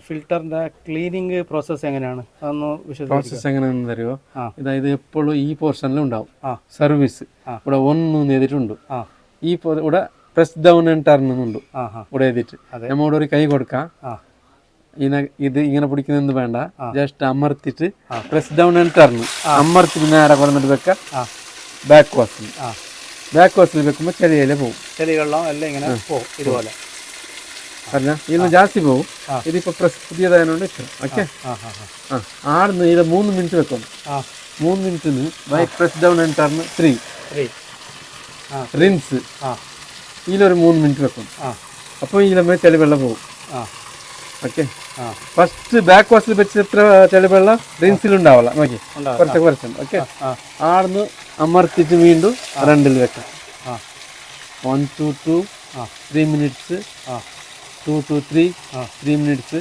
ഫിൽറ്ററിന്റെ cleaning process എങ്ങനെയാണ് അതൊന്ന് പ്രോസസ്സ് എങ്ങനെയാണെന്ന് അറിയോ? ഇതായത് എപ്പോഴും ഈ പോർഷനിലും ഉണ്ടാവും ആ. സർവീസ് ഇവിടെ ഒന്ന് ചെയ്തിട്ടുണ്ട്. ആ. ഈ ഇവിടെ പ്രസ് ഡൗൺ ആൻഡ് ടർൺ എന്നുണ്ട് ആ. ഇവിടെ എഴുതിയിട്ട്. നമ്മോട് ഒരു കൈ കൊടുക്കാം. ആ. ഇത് ഇങ്ങനെ പിടിക്കുന്നതെന്ന് വേണ്ട, just അമർത്തിട്ട് press down and turn അമർത്തിട്ട് നേരെ കൊണ്ടിട്ട് വെക്കാം. ബാക്ക് വാസിൽ വെക്കുമ്പോൾ ചെളിയിലെ പോകും. ചെളിവെള്ളം എല്ലാം ഇങ്ങനെ പോകും ഇതുപോലെ. പറഞ്ഞ ഇതിന് ജാസ്തി പോകും. ഇതിപ്പോ പ്രസ് പുതിയതായതുകൊണ്ട് ഓക്കെ. ആടുന്ന് ഇത് 3 മിനിറ്റ് വെക്കണം. 3 മിനിറ്റിന് by press down and turn 3 rinse. ഇതിലൊരു 3 മിനിറ്റ് വെക്കണം. അപ്പോൾ ഇതിലമ്മ ചെളിവെള്ളം പോകും. ഓക്കെ. ഫസ്റ്റ് ബാക്ക് വാഷിൽ വെച്ച് എത്ര ചെളിവെള്ളം റിൻസിലുണ്ടാവില്ല. നോക്കി കുറച്ചുണ്ട്. ഓക്കെ. ആടുന്ന് അമർത്തിട്ട് വീണ്ടും 2 വെക്കാം. 1 to 2 3 minutes, 2 to 3 3 minutes,